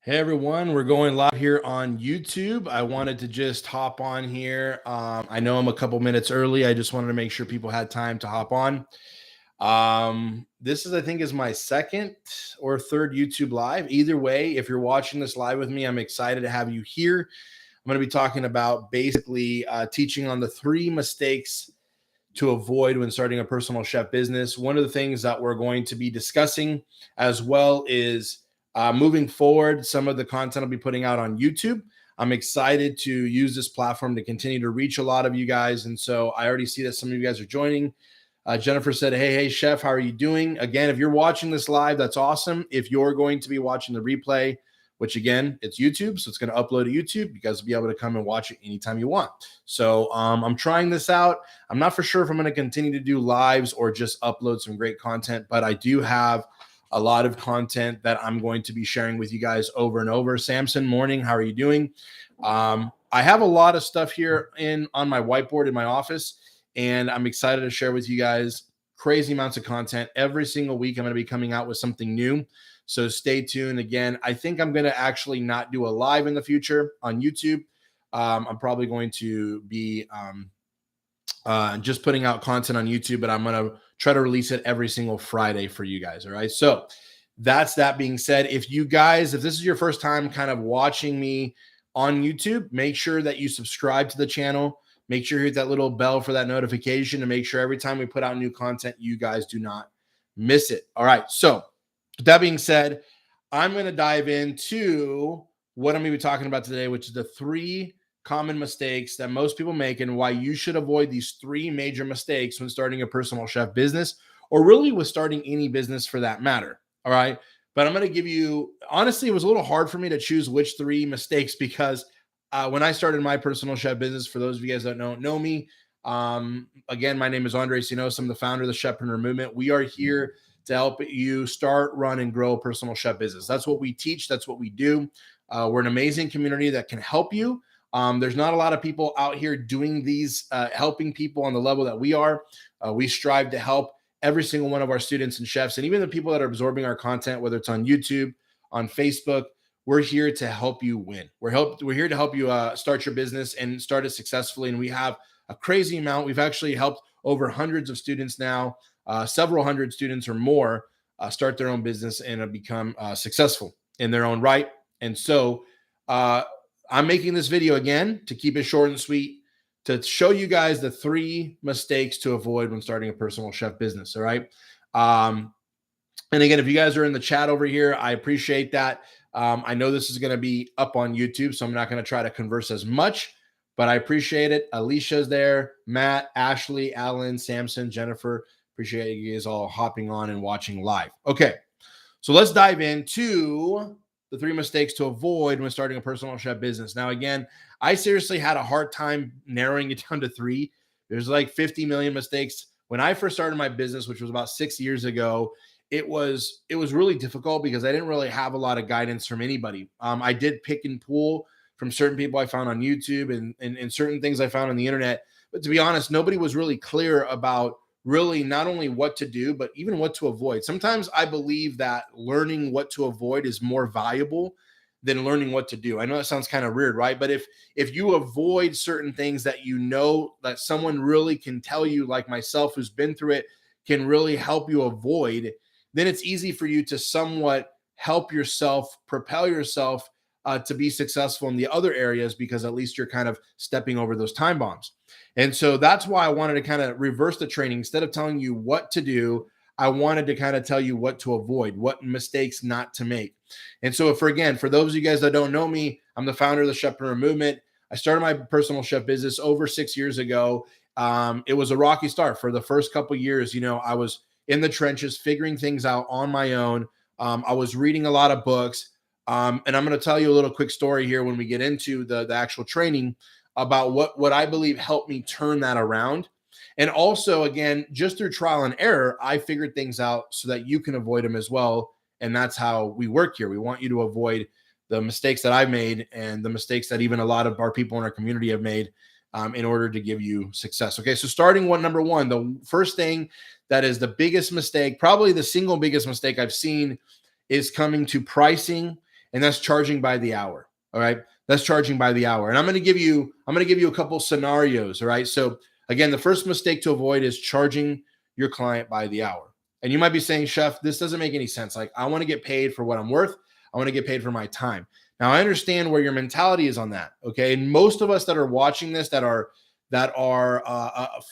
Hey everyone, we're going live here on YouTube. I wanted to just hop on here. I know I'm a couple minutes early. I just wanted to make sure people had time to hop on. This is, I think, is my second or third YouTube live. Either way, if you're watching this live with me, I'm excited to have you here. I'm going to be talking about basically teaching on the 3 mistakes to avoid when starting a personal chef business. One of the things that we're going to be discussing as well is moving forward, some of the content I'll be putting out on YouTube. I'm excited to use this platform to continue to reach a lot of you guys. And so I already see that some of you guys are joining. Jennifer said, hey, chef, how are you doing? Again, if you're watching this live, that's awesome. If you're going to be watching the replay, which again, it's YouTube, so it's going to upload to YouTube. You guys will be able to come and watch it anytime you want. So I'm trying this out. I'm not for sure if I'm going to continue to do lives or just upload some great content, but I do have a lot of content that I'm going to be sharing with you guys over and over. Samson, morning. How are you doing? I have a lot of stuff here on my whiteboard in my office, and I'm excited to share with you guys crazy amounts of content. Every single week, I'm going to be coming out with something new. So stay tuned. Again, I think I'm going to actually not do a live in the future on YouTube. I'm probably going to be just putting out content on YouTube, but I'm going to try to release it every single Friday for you guys. All right. So that's that being said. If this is your first time kind of watching me on YouTube, make sure that you subscribe to the channel. Make sure you hit that little bell for that notification to make sure every time we put out new content, you guys do not miss it. All right. So with that being said, I'm going to dive into what I'm going to be talking about today, which is the 3 common mistakes that most people make and why you should avoid these 3 major mistakes when starting a personal chef business, or really with starting any business for that matter. All right. But I'm going to give you, honestly, it was a little hard for me to choose which 3 mistakes because when I started my personal chef business, for those of you guys that don't know me, again, my name is Andres Hinojosa. I'm the founder of the Chefpreneur Movement. We are here to help you start, run, and grow a personal chef business. That's what we teach. That's what we do. We're an amazing community that can help you. There's not a lot of people out here doing these, helping people on the level that we are. We strive to help every single one of our students and chefs, and even the people that are absorbing our content, whether it's on YouTube, on Facebook. We're here to help you win. We're here to help you start your business and start it successfully. And we have a crazy amount. We've actually helped over hundreds of students now, several hundred students or more, start their own business and have become successful in their own right. And so I'm making this video again to keep it short and sweet, to show you guys the 3 mistakes to avoid when starting a personal chef business. All right. And again, if you guys are in the chat over here, I appreciate that. I know this is going to be up on YouTube, so I'm not going to try to converse as much, but I appreciate it. Alicia's there, Matt, Ashley, Alan, Samson, Jennifer. Appreciate you guys all hopping on and watching live. Okay, so let's dive into the 3 mistakes to avoid when starting a personal chef business. Now, again, I seriously had a hard time narrowing it down to 3. There's like 50 million mistakes. When I first started my business, which was about 6 years ago, it was really difficult because I didn't really have a lot of guidance from anybody. I did pick and pull from certain people I found on YouTube and certain things I found on the internet. But to be honest, nobody was really clear about really not only what to do, but even what to avoid. Sometimes I believe that learning what to avoid is more valuable than learning what to do. I know that sounds kind of weird, right? But if you avoid certain things that you know that someone really can tell you, like myself, who's been through it, can really help you avoid, then it's easy for you to somewhat help yourself, propel yourself to be successful in the other areas, because at least you're kind of stepping over those time bombs. And so that's why I wanted to kind of reverse the training. Instead of telling you what to do, I wanted to kind of tell you what to avoid, what mistakes not to make. And so for those of you guys that don't know me, I'm the founder of the Chefpreneur Movement. I started my personal chef business over 6 years ago. It was a rocky start. For the first couple of years, I was in the trenches, figuring things out on my own. I was reading a lot of books. And I'm going to tell you a little quick story here when we get into the actual training about what I believe helped me turn that around. And also, again, just through trial and error, I figured things out so that you can avoid them as well. And that's how we work here. We want you to avoid the mistakes that I've made and the mistakes that even a lot of our people in our community have made in order to give you success. Okay, so starting number 1, the first thing that is the biggest mistake, probably the single biggest mistake I've seen, is coming to pricing and that's charging by the hour. All right. That's charging by the hour. And I'm going to give you a couple scenarios. All right. So again, the first mistake to avoid is charging your client by the hour. And you might be saying, Chef, this doesn't make any sense. Like, I want to get paid for what I'm worth. I want to get paid for my time. Now, I understand where your mentality is on that. Okay. And most of us that are watching this, that are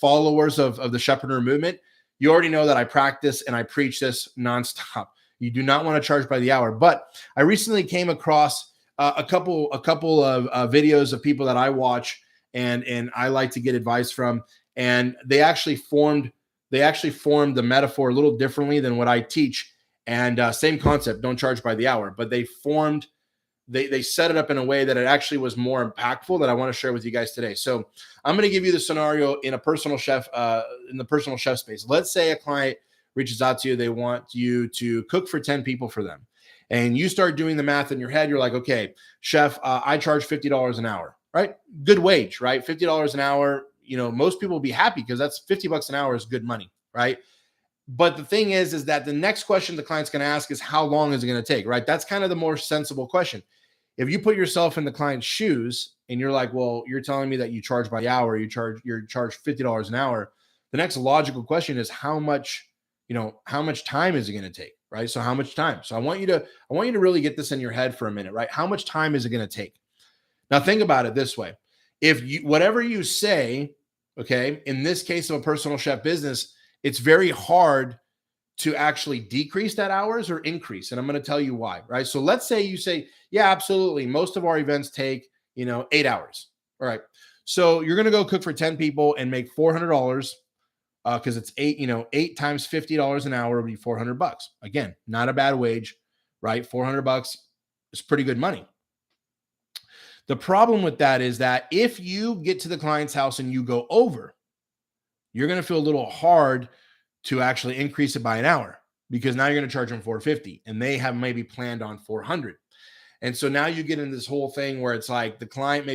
followers of the Chefpreneur Movement, you already know that I practice and I preach this nonstop. You do not want to charge by the hour. But I recently came across a couple of videos of people that I watch and I like to get advice from, and they actually formed the metaphor a little differently than what I teach. And same concept, don't charge by the hour, but they set it up in a way that it actually was more impactful that I want to share with you guys today. So I'm going to give you the scenario in a personal chef, in the personal chef space. Let's say a client reaches out to you. They want you to cook for 10 people for them. And you start doing the math in your head. You're like, okay, chef, I charge $50 an hour, right? Good wage, right? $50 an hour. You know, most people will be happy because that's $50 an hour is good money, right? But the thing is that the next question the client's going to ask is, how long is it going to take, right? That's kind of the more sensible question. If you put yourself in the client's shoes and you're like, well, you're telling me that you charge by the hour, you're charged $50 an hour. The next logical question is how much time is it going to take, right? So how much time? So I want you to really get this in your head for a minute, right? How much time is it going to take? Now think about it this way. Whatever you say, okay, in this case of a personal chef business, it's very hard to actually decrease that hours or increase. And I'm going to tell you why, right? So let's say you say, yeah, absolutely. Most of our events take, 8 hours. All right. So you're going to go cook for 10 people and make $400 because it's 8 times $50 an hour would be $400. Again, not a bad wage, right? $400 is pretty good money. The problem with that is that if you get to the client's house and you go over, you're going to feel a little hard to actually increase it by an hour because now you're going to charge them $450 and they have maybe planned on $400. And so now you get into this whole thing where it's like the client,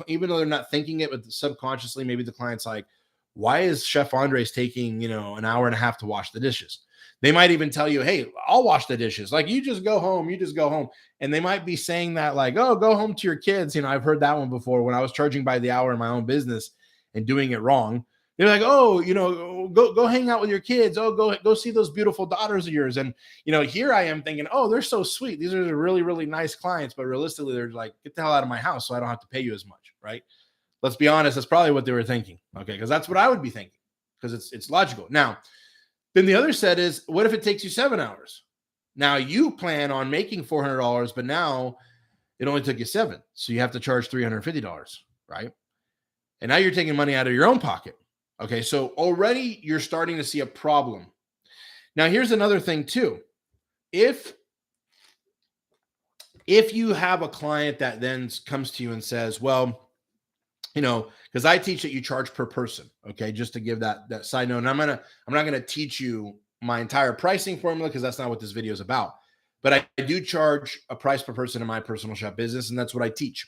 even though they're not thinking it, but subconsciously, maybe the client's like, why is Chef Andres taking, an hour and a half to wash the dishes? They might even tell you, hey, I'll wash the dishes. Like, you just go home. And they might be saying that like, oh, go home to your kids. I've heard that one before when I was charging by the hour in my own business and doing it wrong. They're like, oh, go hang out with your kids. Oh, go see those beautiful daughters of yours. And, here I am thinking, oh, they're so sweet. These are really, really nice clients. But realistically, they're like, get the hell out of my house so I don't have to pay you as much, right? Let's be honest. That's probably what they were thinking. Okay. Because that's what I would be thinking because it's logical. Now, then the other set is, what if it takes you 7 hours? Now you plan on making $400, but now it only took you 7. So you have to charge $350, right? And now you're taking money out of your own pocket. Okay, so already you're starting to see a problem. Now, here's another thing too. If you have a client that then comes to you and says, well, because I teach that you charge per person. Okay, just to give that side note. And I'm not going to teach you my entire pricing formula because that's not what this video is about. But I do charge a price per person in my personal chef business, and that's what I teach.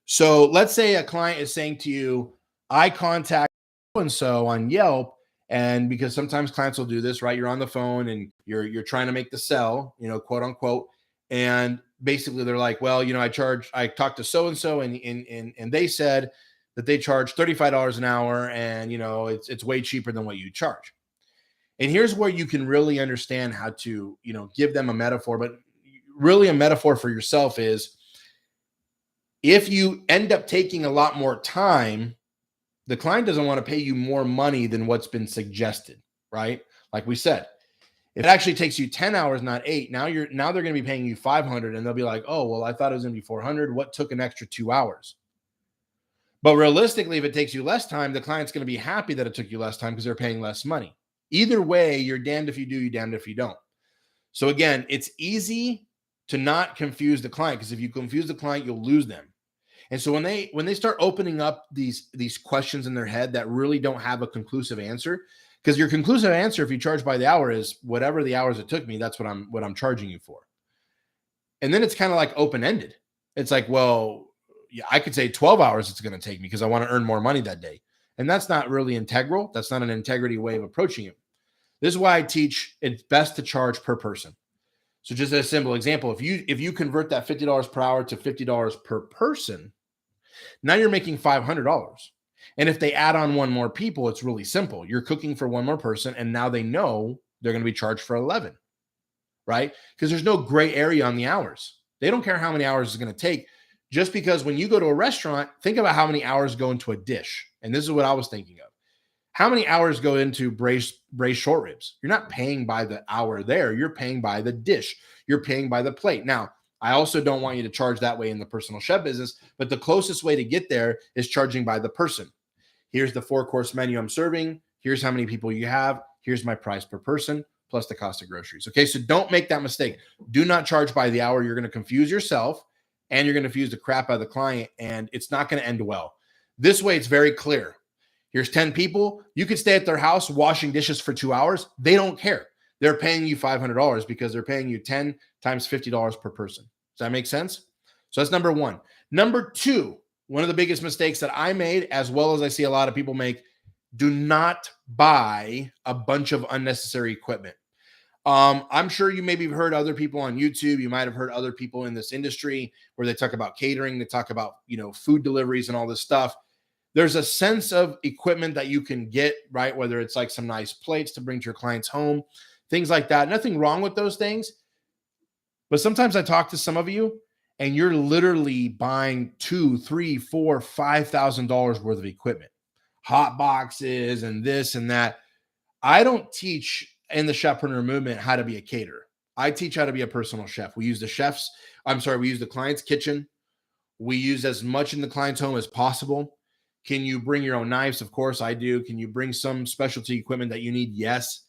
So let's say a client is saying to you, I contact and so on Yelp, and because sometimes clients will do this, right? You're on the phone and you're trying to make the sell, quote unquote, and basically they're like, well, I talked to so and so, and they said that they charge $35 an hour, and it's way cheaper than what you charge. And here's where you can really understand how to give them a metaphor, but really a metaphor for yourself is if you end up taking a lot more time, the client doesn't want to pay you more money than what's been suggested, right? Like we said, if it actually takes you 10 hours, not 8, now they're going to be paying you $500 and they'll be like, oh, well, I thought it was going to be $400. What took an extra 2 hours? But realistically, if it takes you less time, the client's going to be happy that it took you less time because they're paying less money. Either way, you're damned if you do, you're damned if you don't. So again, it's easy to not confuse the client because if you confuse the client, you'll lose them. And so when they start opening up these questions in their head that really don't have a conclusive answer, because your conclusive answer, if you charge by the hour, is whatever the hours it took me, that's what I'm charging you for. And then it's kind of like open-ended. It's like, well, yeah, I could say 12 hours it's going to take me because I want to earn more money that day. And that's not really integral. That's not an integrity way of approaching it. This is why I teach it's best to charge per person. So just a simple example, if you convert that $50 per hour to $50 per person, now you're making $500. And if they add on one more people, it's really simple. You're cooking for one more person, and now they know they're going to be charged for 11, right? Because there's no gray area on the hours. They don't care how many hours it's going to take. Just because when you go to a restaurant, think about how many hours go into a dish. And this is what I was thinking of. How many hours go into braised short ribs? You're not paying by the hour there. You're paying by the dish. You're paying by the plate. Now, I also don't want you to charge that way in the personal chef business, but the closest way to get there is charging by the person. Here's the 4-course menu I'm serving. Here's how many people you have. Here's my price per person plus the cost of groceries. Okay, so don't make that mistake. Do not charge by the hour. You're going to confuse yourself and you're going to confuse the crap out of the client, and it's not going to end well. This way, it's very clear. Here's 10 people. You could stay at their house washing dishes for 2 hours. They don't care. They're paying you $500 because they're paying you 10 times $50 per person. Does that make sense? So that's number one. Number two, one of the biggest mistakes that I made, as well as I see a lot of people make, do not buy a bunch of unnecessary equipment. I'm sure you maybe heard other people on YouTube. You might have heard other people in this industry where they talk about catering. They talk about, food deliveries and all this stuff. There's a sense of equipment that you can get, right? Whether it's like some nice plates to bring to your client's home, things like that. Nothing wrong with those things. But sometimes I talk to some of you and you're literally buying $2,000, $3,000, $4,000, $5,000 worth of equipment, hot boxes and this and that. I don't teach in the Chefpreneur Movement how to be a caterer. I teach how to be a personal chef. We use the client's kitchen. We use as much in the client's home as possible. Can you bring your own knives? Of course I do. Can you bring some specialty equipment that you need? Yes.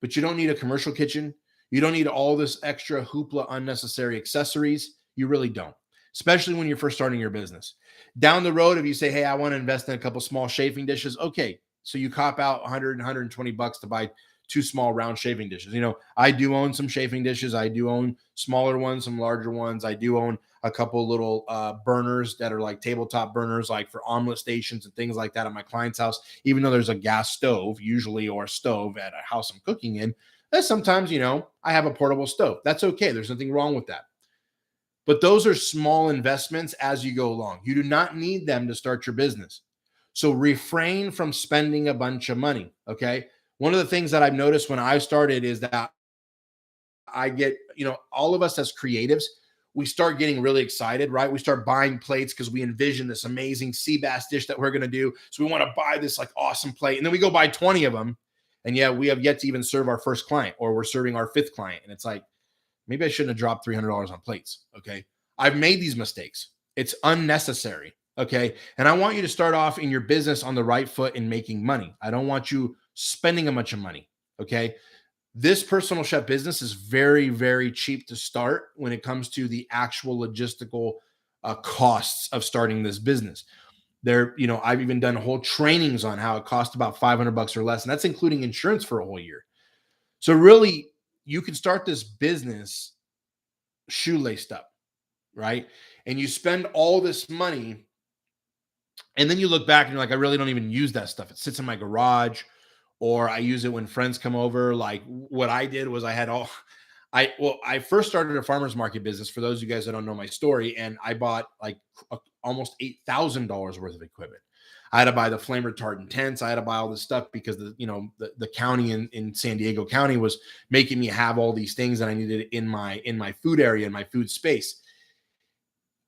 But you don't need a commercial kitchen. You don't need all this extra hoopla, unnecessary accessories. You really don't, especially when you're first starting your business. Down the road, if you say, hey, I want to invest in a couple small chafing dishes. Okay. So you cop out $100, $120 to buy 2 small round chafing dishes. I do own some chafing dishes. I do own smaller ones, some larger ones. I do own a couple little burners that are like tabletop burners, like for omelet stations and things like that at my client's house. Even though there's a gas stove usually, or a stove at a house I'm cooking in, sometimes, I have a portable stove. That's okay. There's nothing wrong with that. But those are small investments as you go along. You do not need them to start your business. So refrain from spending a bunch of money, okay? One of the things that I've noticed when I started is that I get, all of us as creatives, we start getting really excited, right? We start buying plates because we envision this amazing sea bass dish that we're going to do. So we want to buy this like awesome plate. And then we go buy 20 of them. And yeah, we have yet to even serve our first client, or we're serving our 5th client. And it's like, maybe I shouldn't have dropped $300 on plates. Okay. I've made these mistakes. It's unnecessary. Okay. And I want you to start off in your business on the right foot in making money. I don't want you spending a bunch of money. Okay. This personal chef business is very, very cheap to start when it comes to the actual logistical costs of starting this business. I've even done whole trainings on how it costs about $500 or less, and that's including insurance for a whole year. So really, you can start this business shoelaced up, right? And you spend all this money, and then you look back and you're like, I really don't even use that stuff. It sits in my garage, or I use it when friends come over. Like what I did was I first started a farmer's market business, for those of you guys that don't know my story, and I bought like almost $8,000 worth of equipment. I had to buy the flame retardant tents. I had to buy all this stuff because the county in San Diego County was making me have all these things that I needed in my food area, in my food space.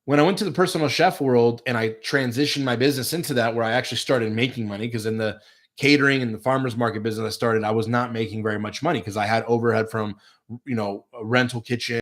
When I went to the personal chef world and I transitioned my business into that, where I actually started making money, because in the catering and the farmers market business I started, I was not making very much money because I had overhead from, a rental kitchen